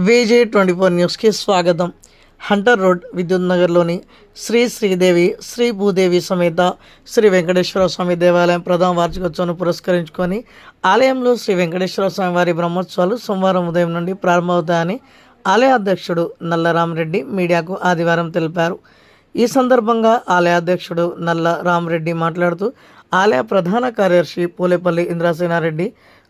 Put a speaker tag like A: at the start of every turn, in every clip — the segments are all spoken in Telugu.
A: VJ24 న్యూస్కి స్వాగతం. హంటర్ రోడ్ విద్యుత్ నగర్లోని శ్రీ శ్రీదేవి శ్రీ భూదేవి సమేత శ్రీ వెంకటేశ్వర స్వామి దేవాలయం ప్రథమ వార్షికోత్సవాన్ని పురస్కరించుకొని ఆలయంలో శ్రీ వెంకటేశ్వర స్వామి వారి బ్రహ్మోత్సవాలు సోమవారం ఉదయం నుండి ప్రారంభమవుతాయని ఆలయ అధ్యక్షుడు నల్ల రామరెడ్డి మీడియాకు ఆదివారం తెలిపారు. ఈ సందర్భంగా ఆలయ అధ్యక్షుడు నల్ల రామరెడ్డి మాట్లాడుతూ ఆలయ ప్రధాన కార్యదర్శి పూలేపల్లి ఇంద్రసేనారెడ్డి,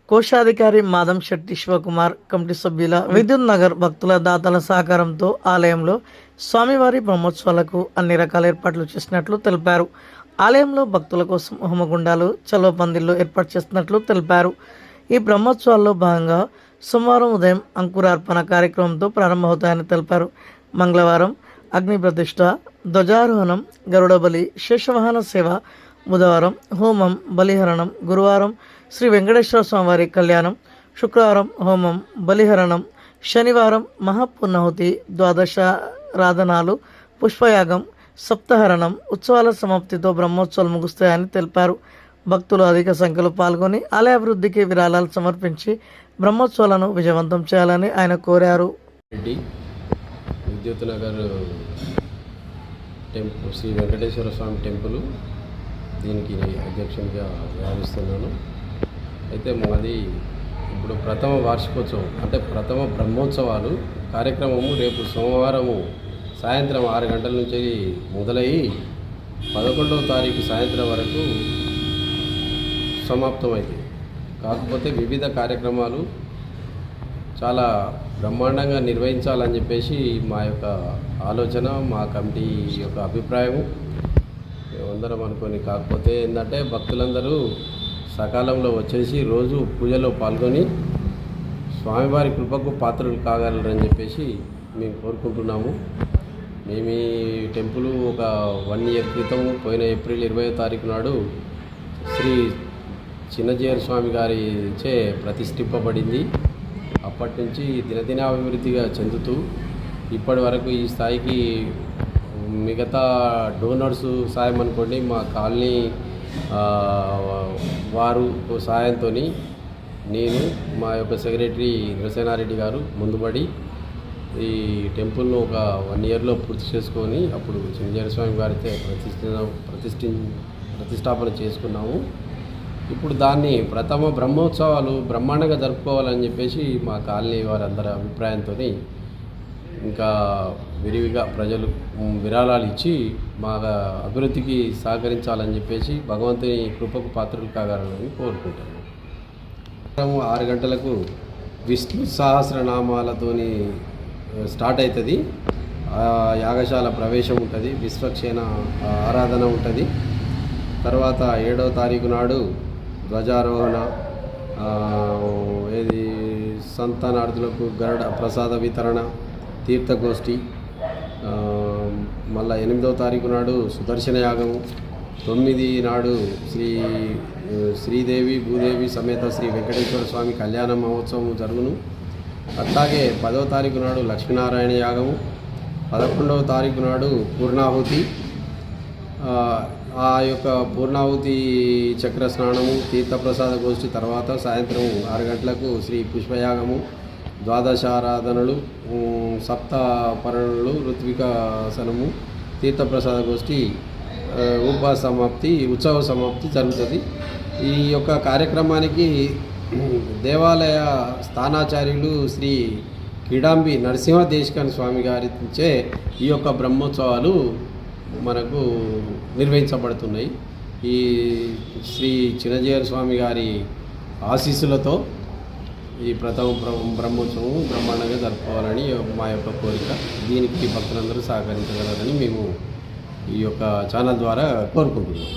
A: కోశాధికారి మాదం శెట్టి శివకుమార్, కమిటీ సభ్యుల విద్యుత్ నగర్ భక్తుల దాతల సహకారంతో ఆలయంలో స్వామివారి బ్రహ్మోత్సవాలకు అన్ని రకాల ఏర్పాట్లు చేసినట్లు తెలిపారు. ఆలయంలో భక్తుల కోసం హోమగుండాలు, చలువ పందిళ్లు ఏర్పాటు చేస్తున్నట్లు తెలిపారు. ఈ బ్రహ్మోత్సవాల్లో భాగంగా సోమవారం ఉదయం అంకురార్పణ కార్యక్రమంతో ప్రారంభమవుతాయని తెలిపారు. మంగళవారం అగ్ని ప్రతిష్ఠ, ధ్వజారోహణం, గరుడ బలి, శేషవాహన సేవ, బుధవారం హోమం, బలిహరణం, గురువారం శ్రీ వెంకటేశ్వర స్వామివారి కళ్యాణం, శుక్రవారం హోమం, బలిహరణం, శనివారం మహాపూర్ణాహుతి, ద్వాదశారాధనాలు, పుష్పయాగం, సప్తహరణం, ఉత్సవాల సమాప్తితో బ్రహ్మోత్సవాలు ముగుస్తాయని తెలిపారు. భక్తులు అధిక సంఖ్యలో పాల్గొని ఆలయ అభివృద్ధికి విరాళాలు సమర్పించి బ్రహ్మోత్సవాలను విజయవంతం చేయాలని ఆయన కోరారు.
B: విద్యుత్ నగర్ టెంపుల్, శ్రీ వెంకటేశ్వర స్వామి టెంపుల్, దీనికి అధ్యక్షునిగా వ్యవహరిస్తున్నాను. అయితే మాది ఇప్పుడు ప్రథమ వార్షికోత్సవం అంటే ప్రథమ బ్రహ్మోత్సవాలు కార్యక్రమము రేపు సోమవారము సాయంత్రం 6 గంటల నుంచి మొదలయ్యి 11వ తారీఖు సాయంత్రం వరకు సమాప్తమవుతాయి. కాకపోతే వివిధ కార్యక్రమాలు చాలా బ్రహ్మాండంగా నిర్వహించాలని చెప్పేసి మా యొక్క ఆలోచన, మా కమిటీ యొక్క అభిప్రాయము మేమందరం అనుకొని. కాకపోతే ఏంటంటే భక్తులందరూ సకాలంలో వచ్చేసి రోజు పూజలో పాల్గొని స్వామివారి కృపకు పాత్రలు కాగలరని చెప్పేసి మేము కోరుకుంటున్నాము. మేము ఈ టెంపుల్ ఒక 1 ఇయర్ క్రితం పోయిన ఏప్రిల్ 20వ తారీఖు నాడు శ్రీ చిన్నజీయర్ స్వామి గారిచే ప్రతిష్ఠింపబడింది. అప్పటి నుంచి దినదినాభివృద్ధిగా చెందుతూ ఇప్పటి వరకు ఈ స్థాయికి మిగతా డోనర్స్ సాయం అనుకోండి, మా కాలనీ వారు సాయంతో నేను, మా యొక్క సెక్రటరీ ఇంద్రసేనారెడ్డి గారు ముందుపడి ఈ టెంపుల్ను ఒక 1 ఇయర్లో పూర్తి చేసుకొని అప్పుడు చిన్నజీయర్ స్వామి గారితో ప్రతిష్టాపన చేసుకున్నాము. ఇప్పుడు దాన్ని ప్రథమ బ్రహ్మోత్సవాలు బ్రహ్మాండంగా జరుపుకోవాలని చెప్పేసి మా కాలనీ వారందరి అభిప్రాయంతో ఇంకా విరివిగా ప్రజలు విరాళాలు ఇచ్చి మా అభివృద్ధికి సహకరించాలని చెప్పేసి భగవంతుని కృపకు పాత్రలు కాగలరని కోరుకుంటాను. 6 గంటలకు విష్ణు సహస్రనామాలతోని స్టార్ట్ అవుతుంది. యాగశాల ప్రవేశం ఉంటుంది, విశ్వక్షేణ ఆరాధన ఉంటుంది. తర్వాత 7వ తారీఖు నాడు ధ్వజారోహణ, సంతానార్థులకు గరుడ ప్రసాద వితరణ, తీర్థగోష్ఠి. మళ్ళా 8వ తారీఖు నాడు సుదర్శన యాగము, 9 నాడు శ్రీదేవి భూదేవి సమేత శ్రీ వెంకటేశ్వర స్వామి కళ్యాణ మహోత్సవం జరుగును. అట్లాగే 10వ తారీఖు నాడు లక్ష్మీనారాయణ యాగము, 11వ తారీఖు నాడు పూర్ణాహుతి. ఆ యొక్క పూర్ణాహుతి చక్ర స్నానము, తీర్థప్రసాద గోష్ఠి తర్వాత సాయంత్రం 6 గంటలకు శ్రీ పుష్పయాగము, ద్వాదశారాధనలు, సప్తపరణలు, ఋత్వికాసనము, తీర్థప్రసాద గోష్ఠి, ఉత్సవ సమాప్తి జరుగుతుంది. ఈ యొక్క కార్యక్రమానికి దేవాలయ స్థానాచార్యులు శ్రీ కిడాంబి నరసింహ దేశికన్ స్వామి గారిచే ఈ యొక్క బ్రహ్మోత్సవాలు మనకు నిర్వహించబడుతున్నాయి. ఈ శ్రీ చిన్నజీయర్ స్వామి గారి ఆశీస్సులతో ఈ ప్రథమ బ్రహ్మోత్సవం బ్రహ్మాండంగా జరుపుకోవాలని మా యొక్క కోరిక. దీనికి భక్తులందరూ సహకరించగలరని మేము ఈ యొక్క ఛానల్ ద్వారా కోరుకుంటున్నాం.